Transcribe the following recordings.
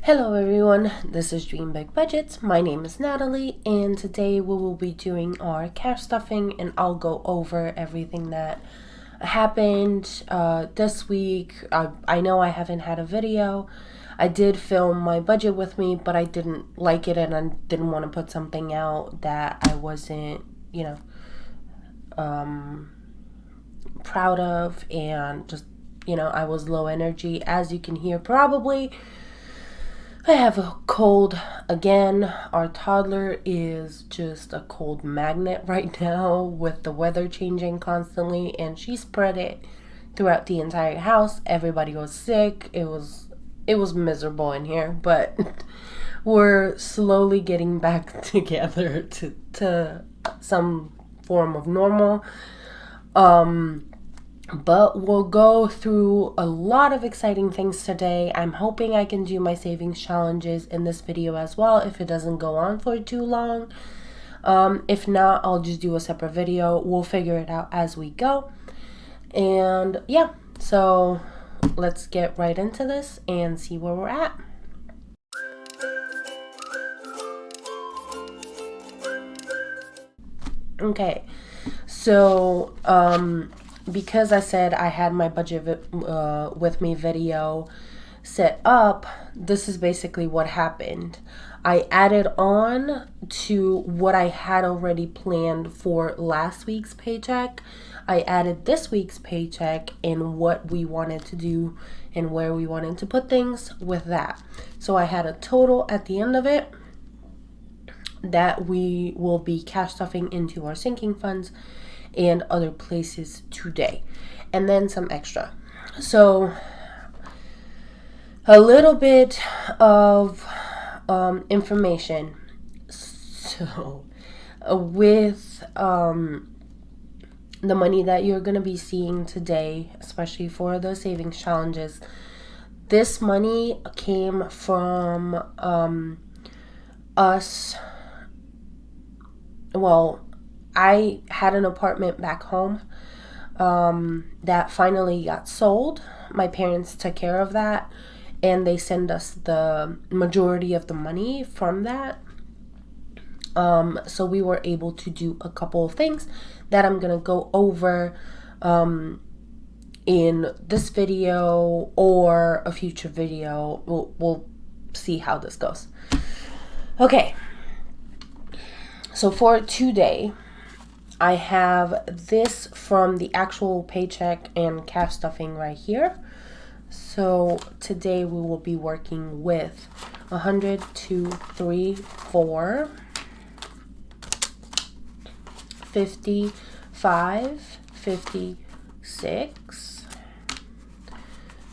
Hello everyone, this is Dream Big Budgets. My name is Natalie and today we will be doing our cash stuffing and I'll go over everything that happened this week. I know I haven't had a video. I did film my budget with me, but I didn't like it and I didn't want to put something out that I wasn't, proud of, and just, I was low energy. As you can hear probably, I have a cold again. Our toddler is just a cold magnet right now with the weather changing constantly, and she spread it throughout the entire house. Everybody was sick. It was miserable in here, but we're slowly getting back together to some form of normal. But we'll go through a lot of exciting things today. I'm hoping I can do my savings challenges in this video as well if it doesn't go on for too long. If not, I'll just do a separate video. We'll figure it out as we go. And yeah, so let's get right into this and see where we're at. Okay, so because I said I had my budget with me video set up, this is basically what happened. I added on to what I had already planned for last week's paycheck. I added this week's paycheck and what we wanted to do and where we wanted to put things with that. So I had a total at the end of it that we will be cash stuffing into our sinking funds and other places today, and then some extra. So a little bit of information. So with the money that you're going to be seeing today, especially for the savings challenges, this money came from us. Well, I had an apartment back home that finally got sold. My parents took care of that, and they send us the majority of the money from that. So we were able to do a couple of things that I'm going to go over in this video or a future video. We'll see how this goes. Okay. So for today, I have this from the actual paycheck and cash stuffing right here. So today we will be working with 100, 2, 3, 4, 55, 56,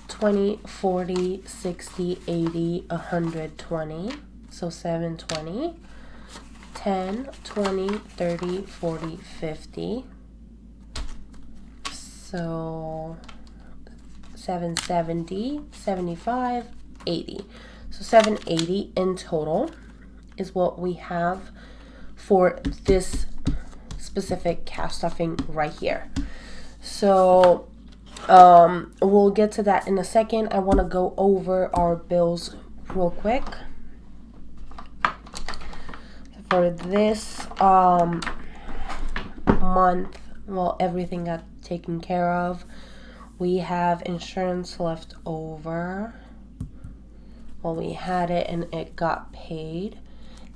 20, 40, 60, 80, 120. So 720. 10, 20, 30, 40, 50. So 770, 75, 80. So 780 in total is what we have for this specific cash stuffing right here. So we'll get to that in a second. I want to go over our bills real quick. For this month, well, everything got taken care of. We have insurance left over. Well, we had it and it got paid.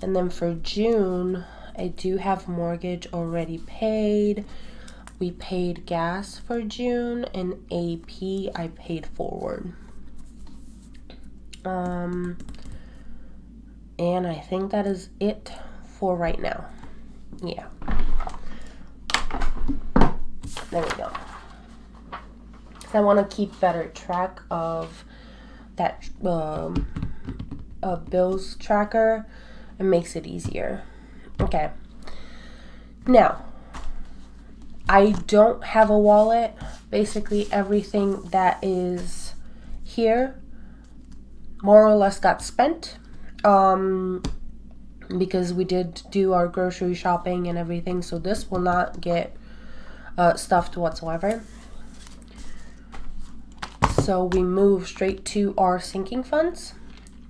And then for June, I do have mortgage already paid. We paid gas for June, and AP I paid forward. And I think that is it for right now. Yeah, there we go. I want to keep better track of that bills tracker. It makes it easier. Okay, now I don't have a wallet. Basically everything that is here more or less got spent. Because we did do our grocery shopping and everything, so this will not get stuffed whatsoever. So we move straight to our sinking funds.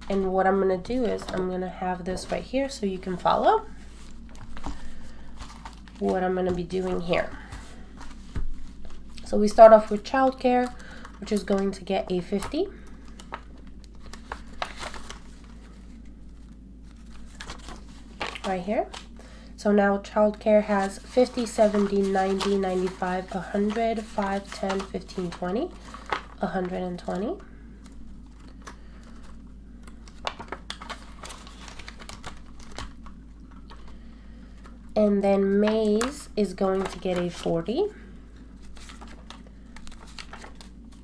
And what I'm going to do is I'm going to have this right here so you can follow what I'm going to be doing here. So we start off with childcare, which is going to get a 50. Right here. So now childcare has 50, 70, 90, 95, 100, 5, 10, 15, 20, 120. And then Maze is going to get a 40.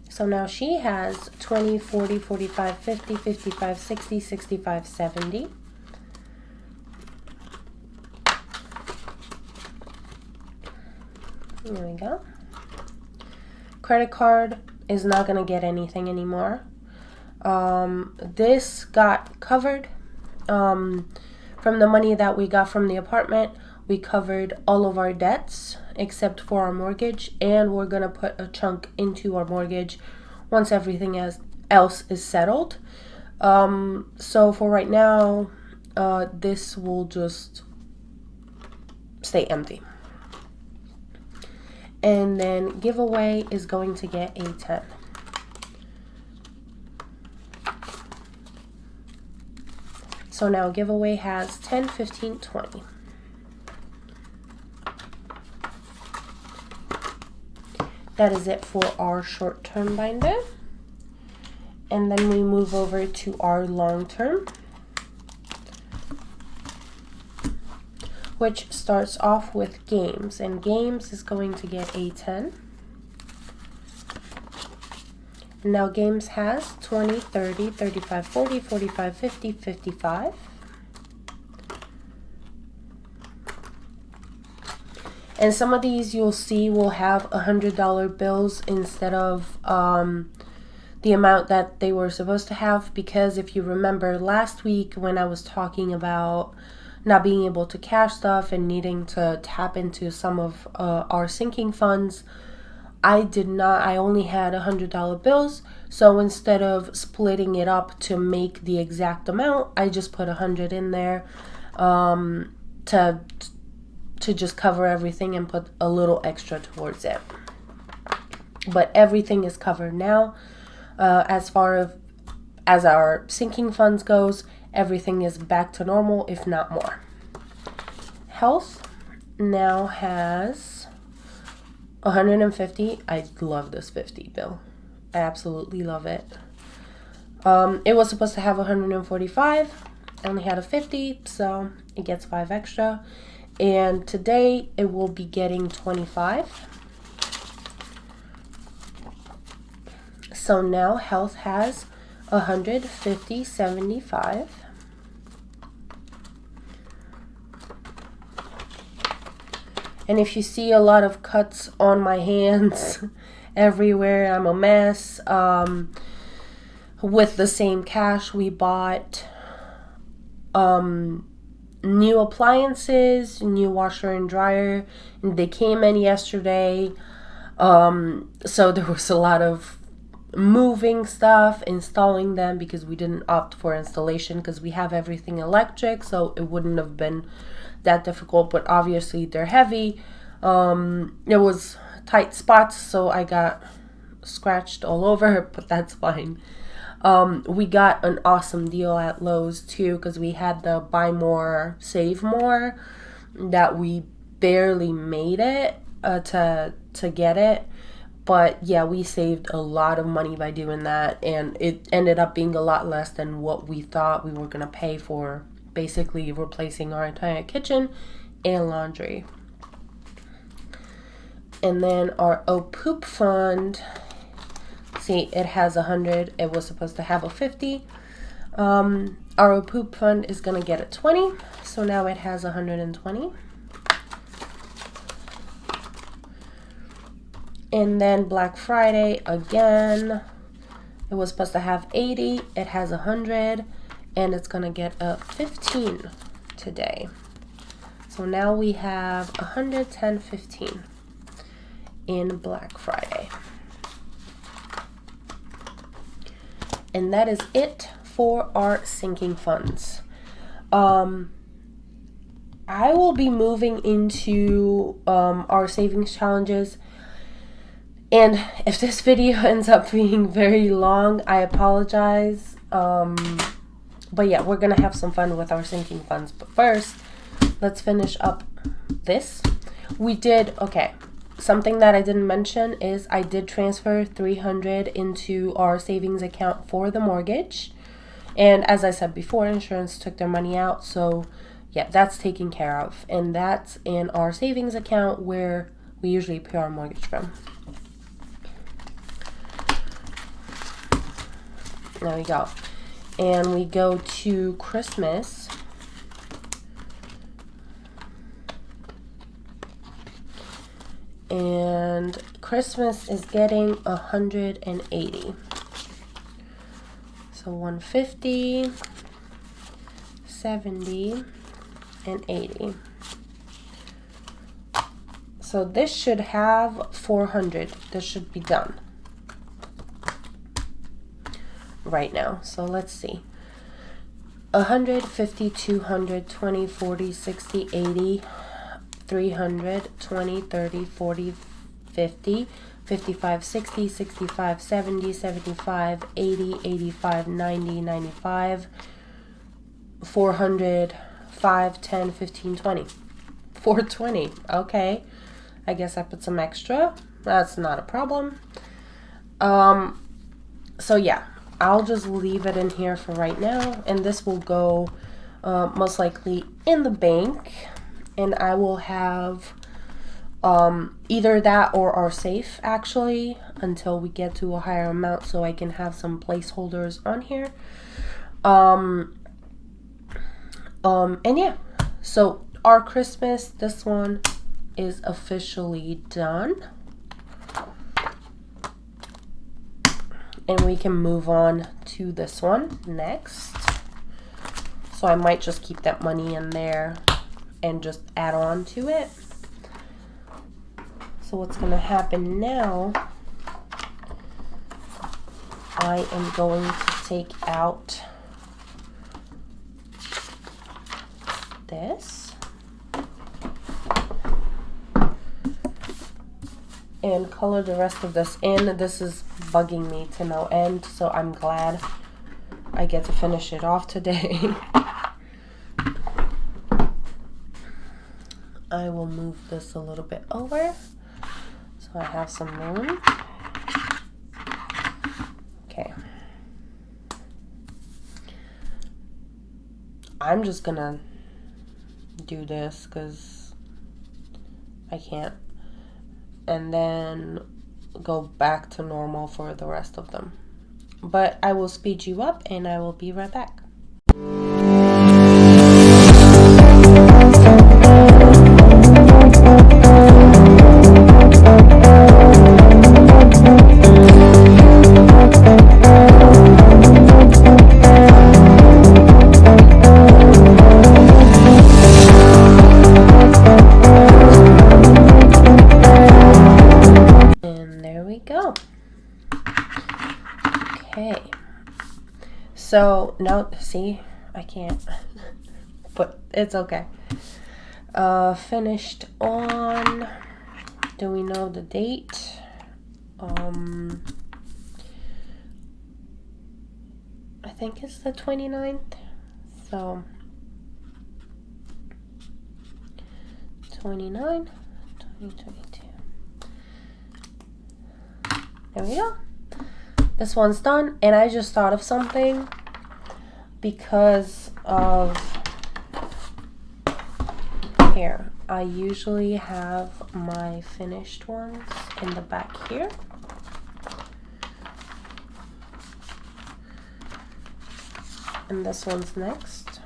So now she has 20, 40, 45, 50, 55, 60, 65, 70. There we go. Credit card is not going to get anything anymore. This got covered from the money that we got from the apartment. We covered all of our debts except for our mortgage, and we're going to put a chunk into our mortgage once everything else is settled. So for right now, this will just stay empty. And then giveaway is going to get a 10. So now giveaway has 10, 15, 20. That is it for our short-term binder. And then we move over to our long-term, which starts off with games. And games is going to get a 10. Now games has 20, 30, 35, 40, 45, 50, 55. And some of these you'll see will have $100 bills instead of the amount that they were supposed to have, because if you remember last week when I was talking about not being able to cash stuff and needing to tap into some of our sinking funds, I only had $100 bills. So instead of splitting it up to make the exact amount, I just put 100 in there to just cover everything and put a little extra towards it. But everything is covered now. As far as our sinking funds goes, everything is back to normal, if not more. Health now has 150. I love this 50 bill. I absolutely love it. It was supposed to have 145. I only had a 50, so it gets 5 extra. And today it will be getting 25. So now health has 150, 75. And if you see a lot of cuts on my hands everywhere, I'm a mess. With the same cash, we bought new appliances, new washer and dryer. They came in yesterday. So there was a lot of moving stuff, installing them, because we didn't opt for installation because we have everything electric, so it wouldn't have been that difficult. But obviously they're heavy. It was tight spots, so I got scratched all over, but that's fine. We got an awesome deal at Lowe's too, because we had the buy more, save more that we barely made it to get it. But yeah, we saved a lot of money by doing that, and it ended up being a lot less than what we thought we were going to pay for basically replacing our entire kitchen and laundry. And then our OPOOP fund, see, it has 100. It was supposed to have a 50. Our OPOOP fund is going to get a 20, so now it has 120. And then Black Friday, again, it was supposed to have 80. It has 100, and it's going to get a 15 today. So now we have 110, 15 in Black Friday. And that is it for our sinking funds. I will be moving into our savings challenges. And if this video ends up being very long, I apologize. But yeah, we're going to have some fun with our sinking funds. But first, let's finish up this. We did, okay, something that I didn't mention is I did transfer $300 into our savings account for the mortgage. And as I said before, insurance took their money out. So yeah, that's taken care of. And that's in our savings account where we usually pay our mortgage from. There we go. And we go to Christmas. And Christmas is getting 180. So 150, 70, and 80. So this should have 400. This should be done right now. So let's see. 100, 50, 200, 20, 40, 60, 80, 300, 20, 30, 40, 50, 55, 60, 65, 70, 75, 80, 85, 90, 95, 400, 5, 10, 15, 20. 420. Okay. I guess I put some extra. That's not a problem. So yeah, I'll just leave it in here for right now. And this will go most likely in the bank. And I will have either that or our safe actually until we get to a higher amount so I can have some placeholders on here. And yeah, so our Christmas, this one is officially done. And we can move on to this one next. So I might just keep that money in there and just add on to it. So what's going to happen now, I am going to take out this and color the rest of this in. This is bugging me to no end, so I'm glad I get to finish it off today. I will move this a little bit over so I have some room. Okay. I'm just gonna do this because I can't, and then go back to normal for the rest of them. But I will speed you up and I will be right back. So now, see, I can't, but it's okay. Finished on, do we know the date? I think it's the 29th. So 29, 2022. There we go. This one's done, and I just thought of something because of here. I usually have my finished ones in the back here. And this one's next.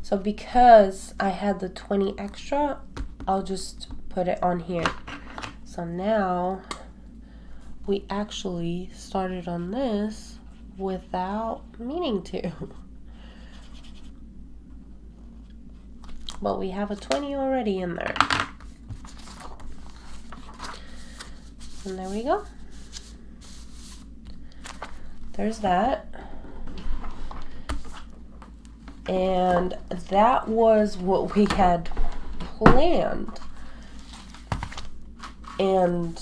So because I had the 20 extra, I'll just put it on here. So now we actually started on this without meaning to. But we have a 20 already in there. And there we go. There's that. And that was what we had planned. And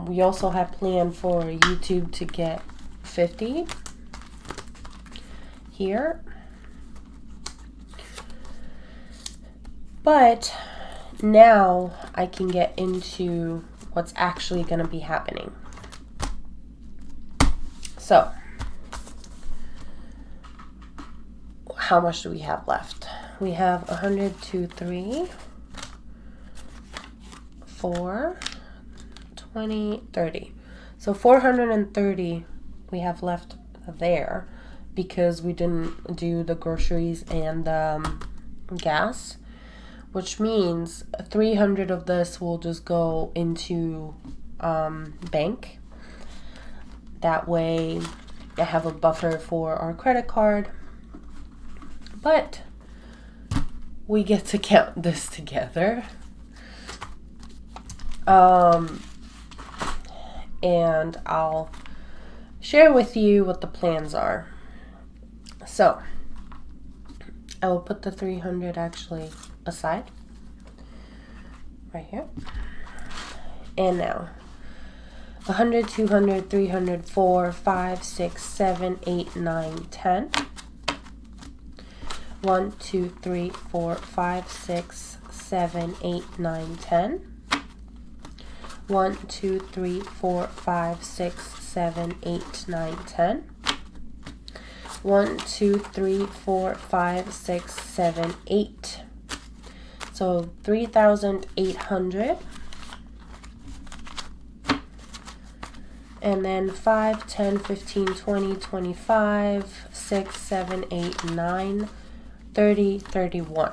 we also had planned for YouTube to get 50 here. But now I can get into what's actually going to be happening. So, how much do we have left? We have 100, 2, 3, 4, 20, 30. So 430 we have left there because we didn't do the groceries and gas, which means 300 of this will just go into bank. That way I have a buffer for our credit card, but we get to count this together. And I'll share with you what the plans are. So I will put the 300 actually aside right here. And now 100, 200, 300, 4, 5, 6, 7, 8, 9, 10. 1, 2, 3, 4, 5, 6, 7, 8, 9, 10. 1, 2, 3, 4, 5, 6, 7, 8, 9, 10. 1, 2, 3, 4, 5, 6, 7, 8. So 3,800. And then 5, 10, 15, 20, 25, 6, 7, 8, 9, 30, 31.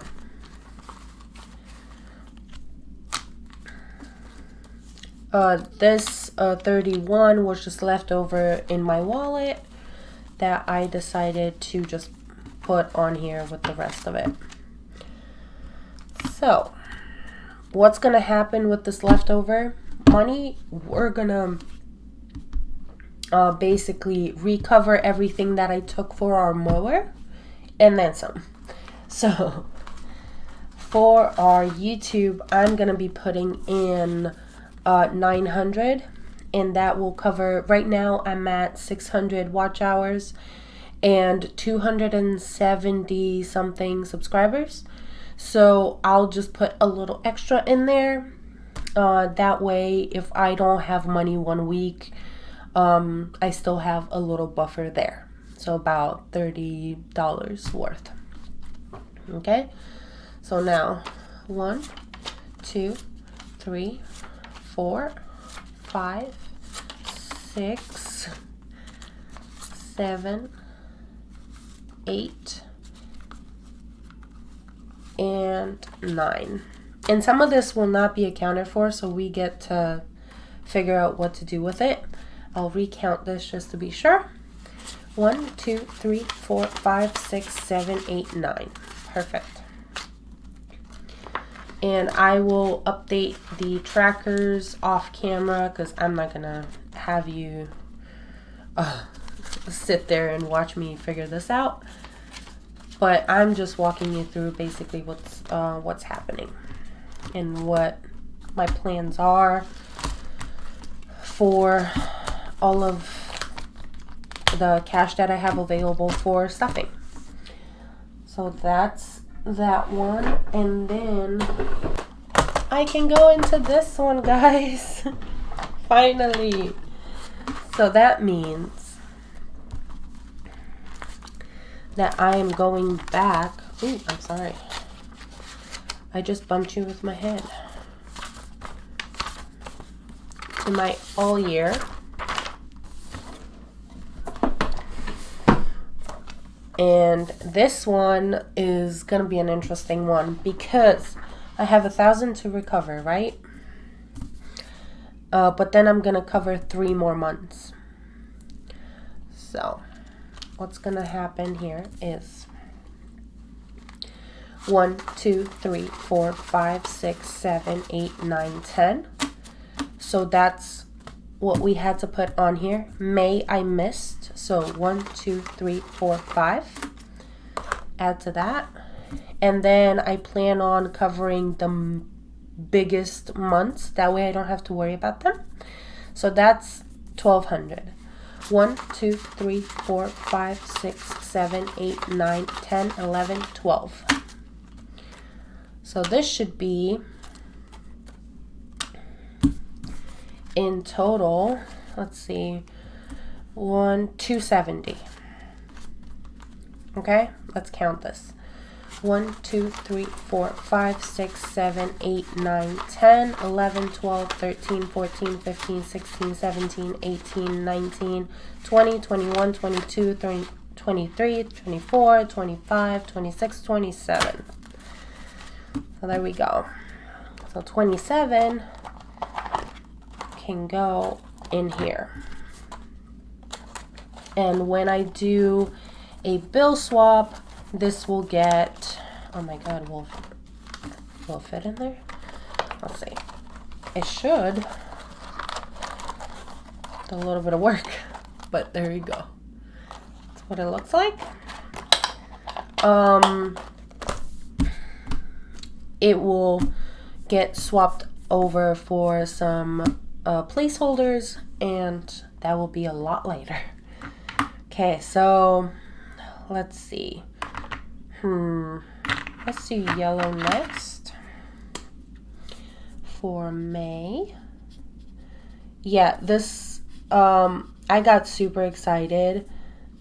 This 31 was just left over in my wallet that I decided to just put on here with the rest of it. So, what's going to happen with this leftover money? We're going to basically recover everything that I took for our mower and then some. So, for our YouTube, I'm going to be putting in 900, and that will cover, right now I'm at 600 watch hours and 270 something subscribers. So I'll just put a little extra in there. That way, if I don't have money one week, I still have a little buffer there. So about $30 worth. Okay, so now 1, 2, 3, 4, 5, 6, 7, 8, and 9. And some of this will not be accounted for, so we get to figure out what to do with it. I'll recount this just to be sure. 1, 2, 3, 4, 5, 6, 7, 8, 9. Perfect. And I will update the trackers off camera because I'm not gonna have you sit there and watch me figure this out. But I'm just walking you through basically what's happening and what my plans are for all of the cash that I have available for stuffing. So that's that one, and then I can go into this one, guys. Finally. So that means that I am going back. Ooh, I'm sorry. I just bumped you with my head. To my all year. And this one is going to be an interesting one because I have 1,000 to recover, right? But then I'm going to cover 3 more months. So what's going to happen here is 1, 2, 3, 4, 5, 6, 7, 8, 9, 10. So that's what we had to put on here. May I missed. So 1, 2, 3, 4, 5. add to that. And then I plan on covering the biggest months. That way I don't have to worry about them. So that's 1,200. 1, 2, 3, 4, 5, 6, 7, 8, 9, 10, 11, 12. So this should be in total, let's see, 270. Okay, let's count this. 1, 2, 3, 4, 5, 6, 7, 8, 9, 10, 11, 12, 13, 14, 15, 16, 17, 18, 19, 20, 21, 22, 23, 24, 25, 26, 27. So there we go. So 27 can go in here. And when I do a bill swap, this will get, oh my god, will it fit in there? Let's see. It should. It's a little bit of work, but there you go. That's what it looks like. It will get swapped over for some placeholders, and that will be a lot later. Okay, so let's see. Let's do yellow next for May. Yeah, this I got super excited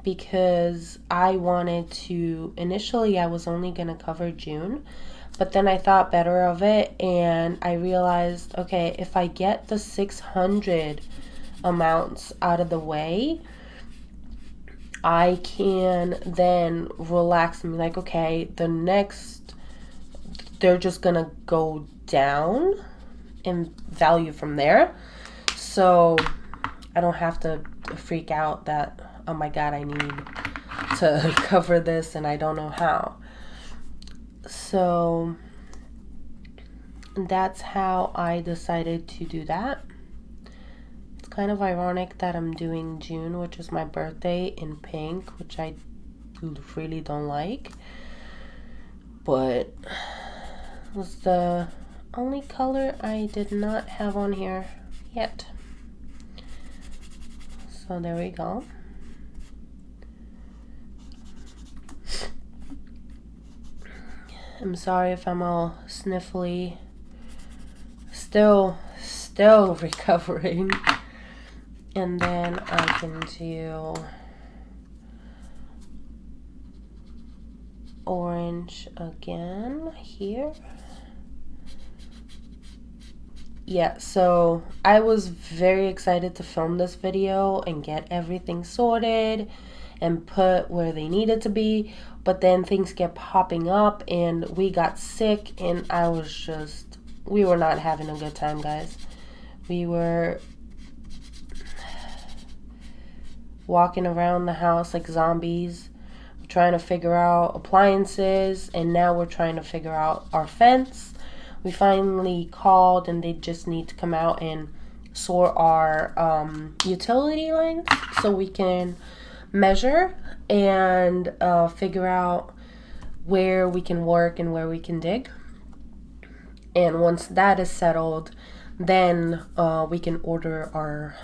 because I wanted to, initially I was only going to cover June, but then I thought better of it and I realized, okay, if I get the 600 amounts out of the way, I can then relax and be like, okay, the next, they're just going to go down in value from there. So I don't have to freak out that, oh my God, I need to cover this and I don't know how. So that's how I decided to do that. It's kind of ironic that I'm doing June, which is my birthday, in pink, which I really don't like. But it was the only color I did not have on here yet. So there we go. I'm sorry if I'm all sniffly. Still recovering. And then I can do orange again here. Yeah, so I was very excited to film this video and get everything sorted and put where they needed to be, but then things kept popping up and we got sick and we were not having a good time, guys. We were walking around the house like zombies, trying to figure out appliances, and now we're trying to figure out our fence. We finally called and they just need to come out and sort our utility lines so we can measure and figure out where we can work and where we can dig. And once that is settled, then we can order our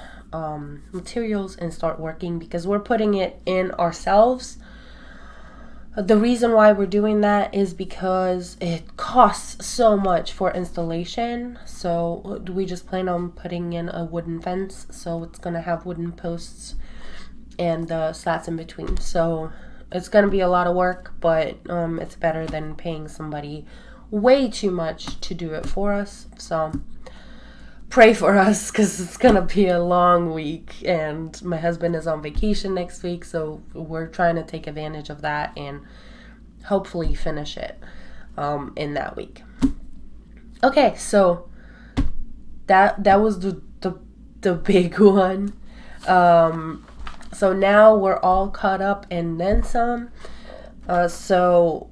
materials and start working, because we're putting it in ourselves. The reason why we're doing that is because it costs so much for installation. So we just plan on putting in a wooden fence. So it's going to have wooden posts and slats in between. So it's going to be a lot of work, but it's better than paying somebody way too much to do it for us. So pray for us, because it's going to be a long week and my husband is on vacation next week, so we're trying to take advantage of that and hopefully finish it in that week. Okay, so that was the big one. So now we're all caught up and then some. Also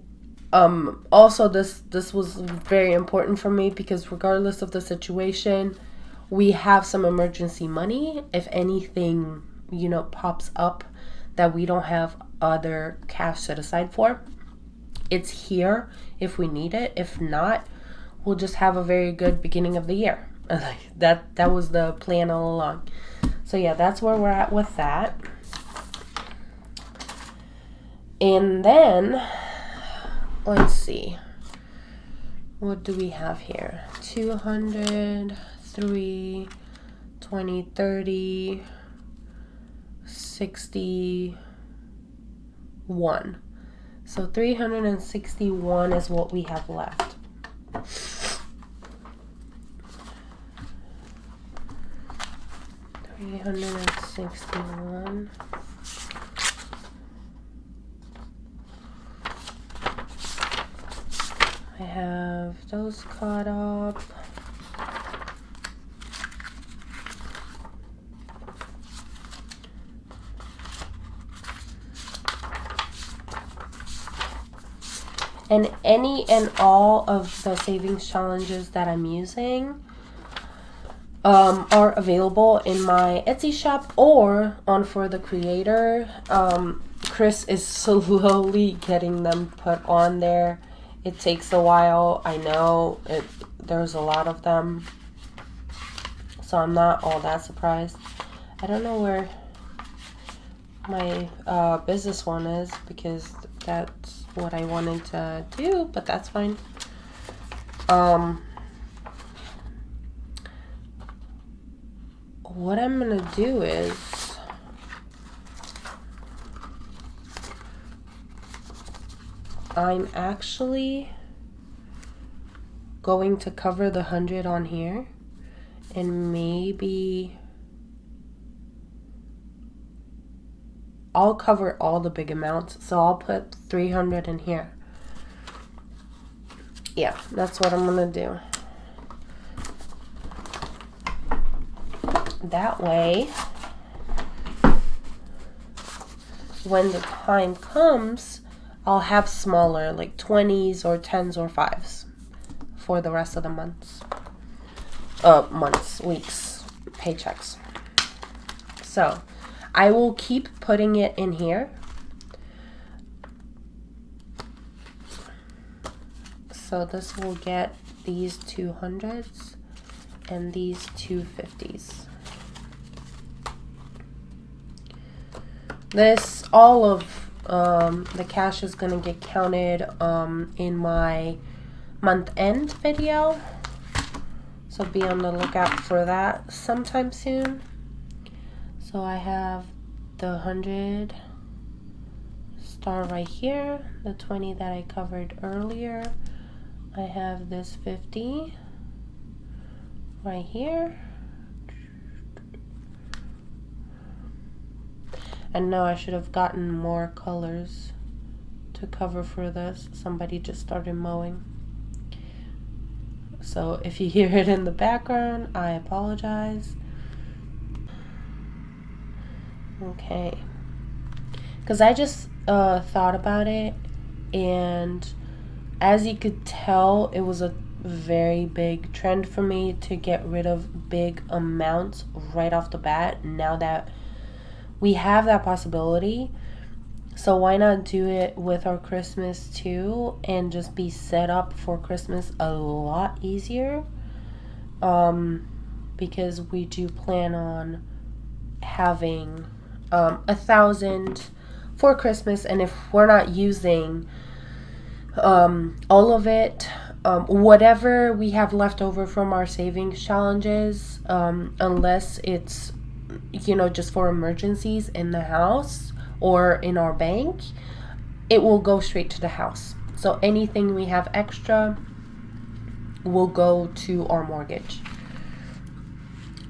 this was very important for me, because regardless of the situation, we have some emergency money if anything, pops up that we don't have other cash set aside for. it's here if we need it. If not, we'll just have a very good beginning of the year. That was the plan all along. So yeah, that's where we're at with that. And then let's see, what do we have here? 200, 3, 20, 30, 61. So 361 is what we have left. $361. I have those caught up. And any and all of the savings challenges that I'm using are available in my Etsy shop or on For the Creator. Chris is slowly getting them put on there. It takes a while. I know there's a lot of them, so I'm not all that surprised. I don't know where my business one is, because that's what I wanted to do, but that's fine. What I'm gonna do is I'm actually going to cover the 100 on here, and maybe I'll cover all the big amounts, so I'll put 300 in here. Yeah, that's what I'm gonna do. That way, when the time comes, I'll have smaller, like 20s or 10s or 5s for the rest of the months. Weeks, paychecks. So I will keep putting it in here. So this will get these 200s and these 250s. This, all of the cash is going to get counted in my month end video. So be on the lookout for that sometime soon. So I have the 100 star right here, the 20 that I covered earlier. I have this 50 right here. And no, I should have gotten more colors to cover for this. Somebody just started mowing. So if you hear it in the background, I apologize. Okay. Because I just thought about it, and as you could tell, it was a very big trend for me to get rid of big amounts right off the bat, now that we have that possibility. So why not do it with our Christmas too, and just be set up for Christmas a lot easier, because we do plan on having 1,000 for Christmas. And if we're not using all of it, whatever we have left over from our savings challenges, unless it's, you know, just for emergencies in the house or in our bank, it will go straight to the house. So anything we have extra will go to our mortgage.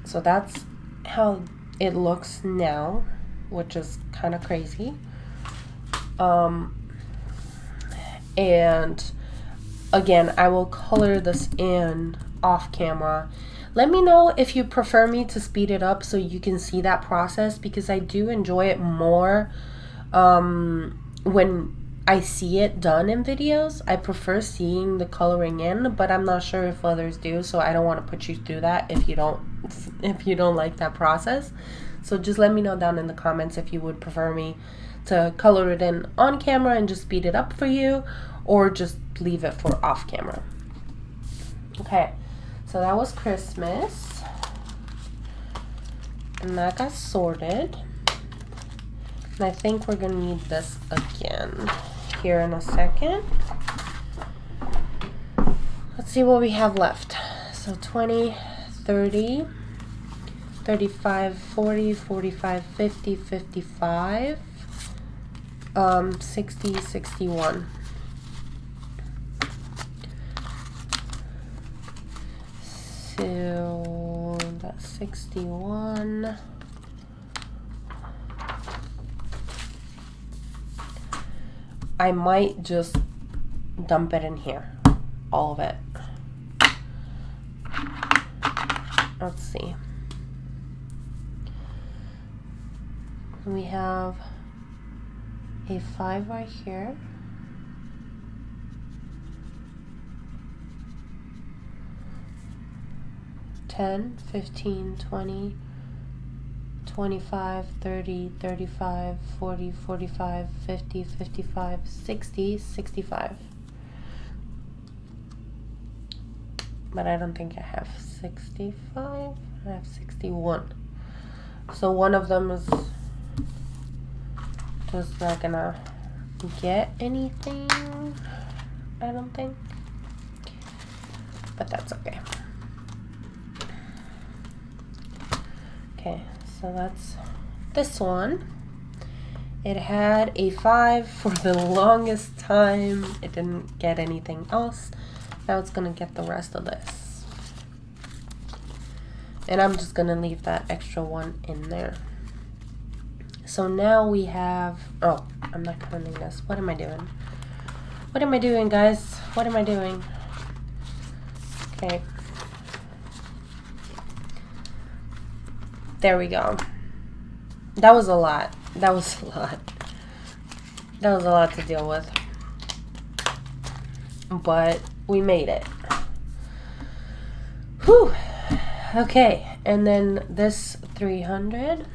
So that's how it looks now, which is kind of crazy. And again, I will color this in off camera. Let me know if you prefer me to speed it up so you can see that process, because I do enjoy it more when I see it done in videos. I prefer seeing the coloring in, but I'm not sure if others do, so I don't want to put you through that if you don't like that process. So just let me know down in the comments if you would prefer me to color it in on camera and just speed it up for you, or just leave it for off camera. Okay, so that was Christmas, and that got sorted. And I think we're gonna need this again here in a second. Let's see what we have left. So 20, 30, 35, 40, 45, 50, 55, 60, 61. So that's 61. I might just dump it in here, all of it. Let's see. We have a 5 right here. $10, $15, $20, $25, $30, $35, $40, $45, $50, $55, $60, $65. But I don't think I have 65. I have 61. So one of them is just not gonna get anything, I don't think. But that's okay. Okay, so that's this one. It had a 5 for the longest time. It didn't get anything else. Now it's gonna get the rest of this. And I'm just gonna leave that extra one in there. So now we have, oh, I'm not counting this. What am I doing? What am I doing, guys? What am I doing? Okay. There we go. That was a lot. That was a lot. That was a lot to deal with. But we made it. Whew. Okay. And then this 300.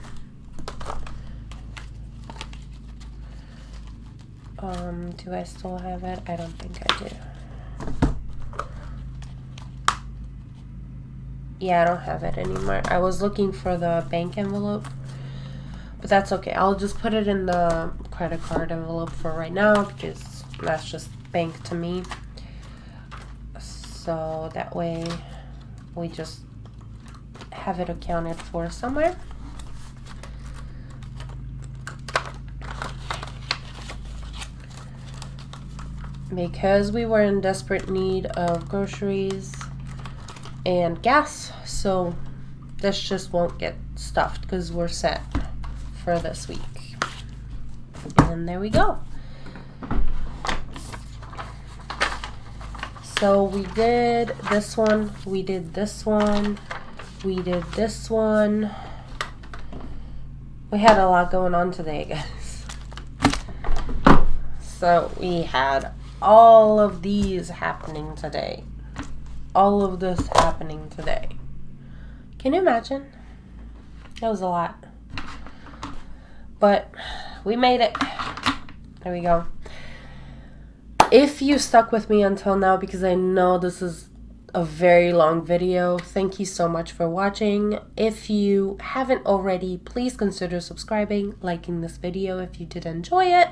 Do I still have it? I don't think I do. Yeah, I don't have it anymore. I was looking for the bank envelope, but that's okay. I'll just put it in the credit card envelope for right now because that's just bank to me. So that way we just have it accounted for somewhere. Because we were in desperate need of groceries and gas, so this just won't get stuffed because we're set for this week. And there we go. So we did this one, we did this one, we did this one. We had a lot going on today, guys. So we had all of these happening today. All of this happening today. Can you imagine? That was a lot. But we made it. There we go. If you stuck with me until now, because I know this is a very long video, thank you so much for watching. If you haven't already, please consider subscribing, liking this video if you did enjoy it.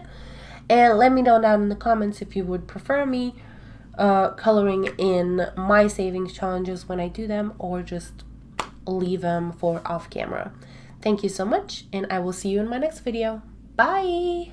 And let me know down in the comments if you would prefer me coloring in my savings challenges when I do them, or just leave them for off camera. Thank you so much, and I will see you in my next video. Bye!